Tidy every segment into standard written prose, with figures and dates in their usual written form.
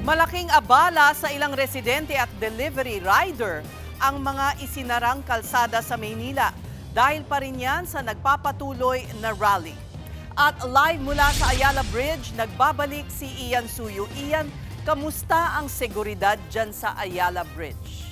Malaking abala sa ilang residente at delivery rider ang mga isinarang kalsada sa Maynila dahil pa rin yan sa nagpapatuloy na rally. At live mula sa Ayala Bridge, nagbabalik si Ian Suyo. Ian, kamusta ang seguridad dyan sa Ayala Bridge?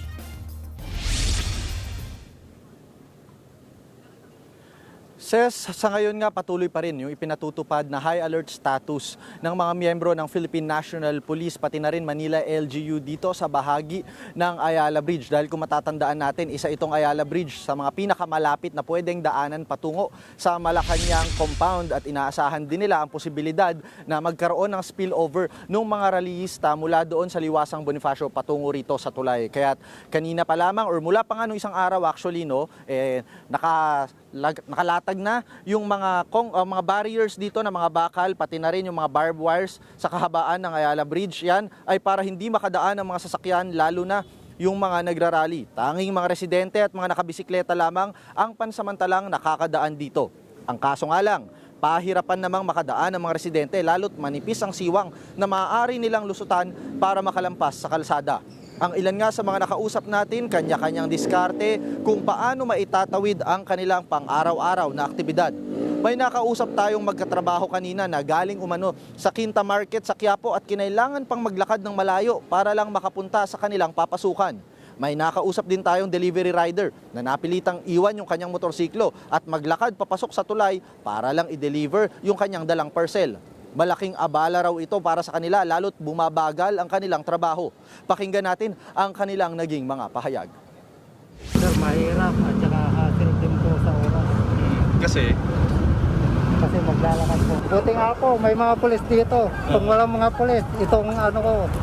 Sa ngayon nga patuloy pa rin yung ipinatutupad na high alert status ng mga miyembro ng Philippine National Police pati na rin Manila LGU dito sa bahagi ng Ayala Bridge. Dahil kung matatandaan natin, isa itong Ayala Bridge sa mga pinakamalapit na pwedeng daanan patungo sa Malacanang compound at inaasahan din nila ang posibilidad na magkaroon ng spillover ng mga rallyista mula doon sa Liwasang Bonifacio patungo rito sa tulay. Kaya kanina pa lamang or mula pa nga nung isang araw actually nakalatag na yung mga barriers dito na mga bakal, pati na rin yung mga barbed wires sa kahabaan ng Ayala Bridge. Yan ay para hindi makadaan ang mga sasakyan, lalo na yung mga nagrarally. Tanging mga residente at mga nakabisikleta lamang ang pansamantalang nakakadaan dito. Ang kaso nga lang, pahirapan namang makadaan ang mga residente lalo't manipis ang siwang na maaari nilang lusutan para makalampas sa kalsada. Ang ilan nga sa mga nakausap natin, kanya-kanyang diskarte kung paano maitatawid ang kanilang pang-araw-araw na aktibidad. May nakausap tayong magkatrabaho kanina na galing umano sa Quinta Market sa Quiapo at kinailangan pang maglakad ng malayo para lang makapunta sa kanilang papasukan. May nakausap din tayong delivery rider na napilitang iwan yung kanyang motorsiklo at maglakad papasok sa tulay para lang i-deliver yung kanyang dalang parcel. Malaking abala raw ito para sa kanila lalo't bumabagal ang kanilang trabaho. Pakinggan natin ang kanilang naging mga pahayag. Sir, mahirap at saka hassle din po sa oras. Kasi maglalakad po. Buti nga po, may mga pulis dito. Kung walang mga pulis, itong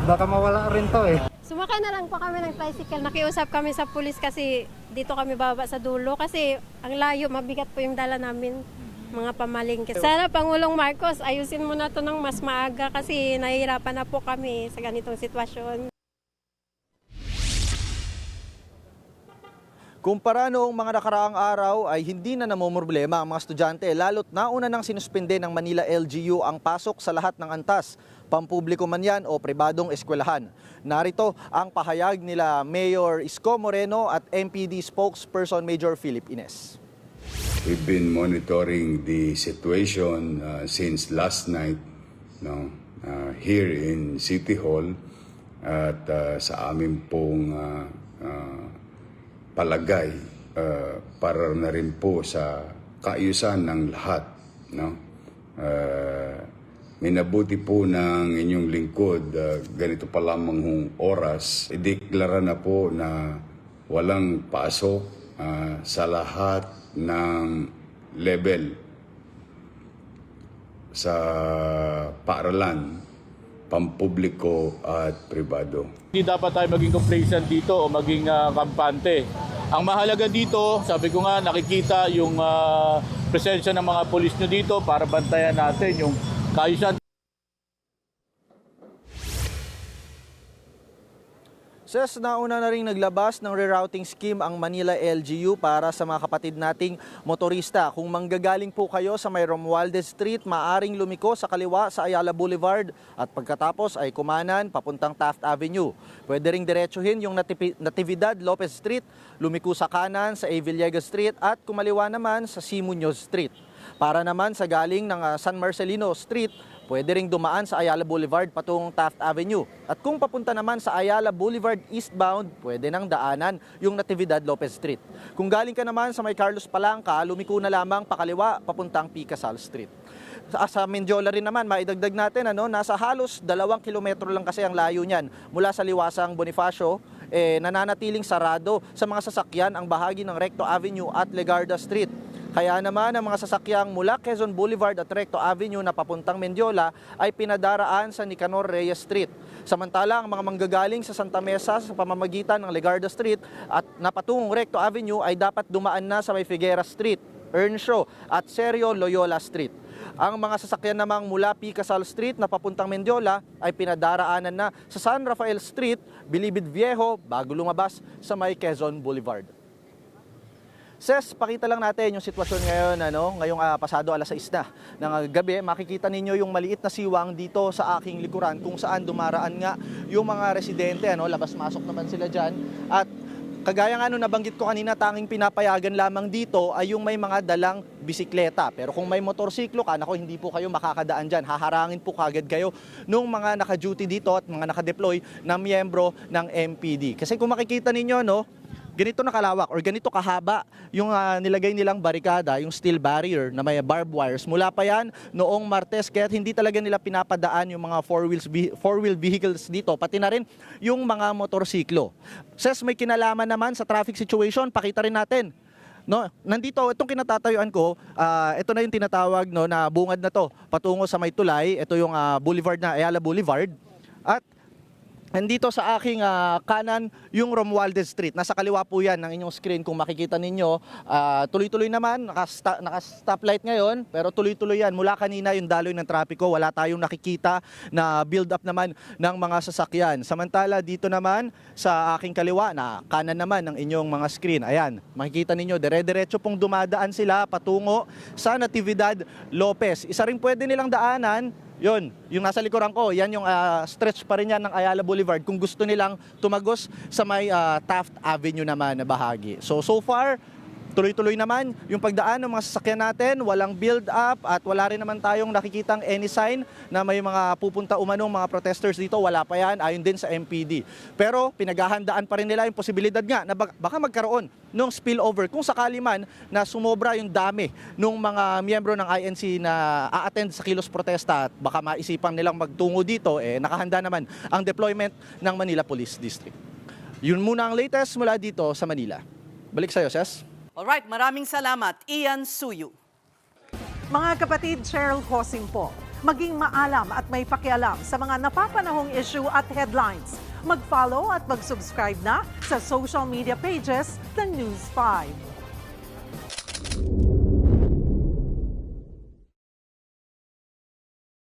baka mawala rin to eh. Sumakay na lang po kami ng tricycle. Nakiusap kami sa pulis kasi dito kami bababa sa dulo kasi ang layo, mabigat po yung dala namin. Mga pamalingkit. Sana Pangulong Marcos, ayusin mo na to ng mas maaga kasi nahihirapan na po kami sa ganitong sitwasyon. kumpara noong mga nakaraang araw ay hindi na namomroblema ang mga estudyante lalo't nauna nang sinuspende ng Manila LGU ang pasok sa lahat ng antas, pampubliko man yan o pribadong eskwelahan. Narito ang pahayag nila Mayor Isko Moreno at MPD spokesperson Major Philip Ines. We've been monitoring the situation since last night here in City Hall at sa amin pong palagay para na rin po sa kaayusan ng lahat. Minabuti po ng inyong lingkod, ganito pa lamang oras, ideklara na po na walang pasok sa lahat ng level sa paaralan, pampubliko at pribado. Hindi dapat tayo maging complacent dito o maging kampante. Ang mahalaga dito, sabi ko nga, nakikita yung presensya ng mga pulis nyo dito para bantayan natin yung kaayusan. Nauna na rin naglabas ng rerouting scheme ang Manila LGU para sa mga kapatid nating motorista. Kung manggagaling po kayo sa may Romualdez Street, maaring lumiko sa kaliwa sa Ayala Boulevard at pagkatapos ay kumanan papuntang Taft Avenue. Pwede ring diretsuhin yung Natividad Lopez Street, lumiko sa kanan sa A. Villegas Street at kumaliwa naman sa C. Muñoz Street. Para naman sa galing ng San Marcelino Street, pwede ring dumaan sa Ayala Boulevard patungong Taft Avenue. At kung papunta naman sa Ayala Boulevard eastbound, pwede nang daanan yung Natividad Lopez Street. Kung galing ka naman sa may Carlos Palanca, lumiko na lamang pakaliwa papuntang Picasal Street. Sa Mendiola rin naman, maidagdag natin, nasa halos 2 kilometro lang kasi ang layo niyan. Mula sa Liwasang Bonifacio, nananatiling sarado sa mga sasakyan ang bahagi ng Recto Avenue at Legarda Street. Kaya naman ang mga sasakyang mula Quezon Boulevard at Recto Avenue na papuntang Mendiola ay pinadaraan sa Nicanor Reyes Street. Samantala, ang mga manggagaling sa Santa Mesa sa pamamagitan ng Legarda Street at napatungong Recto Avenue ay dapat dumaan na sa may Figueras Street, Earnshaw at Sergio Loyola Street. Ang mga sasakyan namang mula Picasal Street na papuntang Mendiola ay pinadaraanan na sa San Rafael Street, Bilibid Viejo bago lumabas sa may Quezon Boulevard. Ses, pakita lang natin yung sitwasyon ngayon, ngayong pasado alas 6 na ng gabi. Makikita ninyo yung maliit na siwang dito sa aking likuran kung saan dumaraan nga yung mga residente, labas-masok naman sila dyan. At kagaya nga nabanggit ko kanina, tanging pinapayagan lamang dito ay yung may mga dalang bisikleta. Pero kung may motorsiklo ka, hindi po kayo makakadaan dyan. Haharangin po kagad kayo nung mga naka-duty dito at mga naka-deploy na miyembro ng MPD. Kasi kung makikita ninyo, ganito na kalawak or ganito kahaba yung nilagay nilang barikada, yung steel barrier na may barbed wires. Mula pa yan noong Martes, kaya hindi talaga nila pinapadaan yung mga four-wheel vehicles dito, pati na rin yung mga motorsiklo. Ses, may kinalaman naman sa traffic situation, pakita rin natin. Nandito, itong kinatatayuan ko, ito na yung tinatawag na bungad na to, patungo sa may tulay. Ito yung boulevard na Ayala Boulevard. At nandito sa aking kanan yung Romualdez Street. Nasa kaliwa po yan ng inyong screen kung makikita ninyo. Tuloy-tuloy naman, naka-stoplight ngayon, pero tuloy-tuloy yan. Mula kanina yung daloy ng trapiko, wala tayong nakikita na build up naman ng mga sasakyan. Samantala dito naman sa aking kaliwa, na kanan naman ng inyong mga screen. Ayan, makikita ninyo, dire-diretso pong dumadaan sila patungo sa Natividad Lopez. Isa rin pwede nilang daanan, yun, yung nasa likuran ko, yan yung stretch pa rin yan ng Ayala Boulevard kung gusto nilang tumagos sa may Taft Avenue naman na bahagi. So far, tuloy-tuloy naman yung pagdaan ng mga sasakyan natin, walang build up at wala rin naman tayong nakikitang any sign na may mga pupunta umanong mga protesters dito, wala pa yan, ayon din sa MPD. Pero pinaghahandaan pa rin nila yung posibilidad nga na baka magkaroon ng spillover kung sakali man na sumobra yung dami ng mga miyembro ng INC na a-attend sa kilos protesta at baka maisipan nilang magtungo dito, nakahanda naman ang deployment ng Manila Police District. Yun muna ang latest mula dito sa Manila. Balik sa'yo, Ses. Alright, maraming salamat. Ian Suyu. Mga kapatid, Cheryl Cosing po. Maging maalam at may pakialam sa mga napapanahong issue at headlines. Mag-follow at mag-subscribe na sa social media pages ng News 5.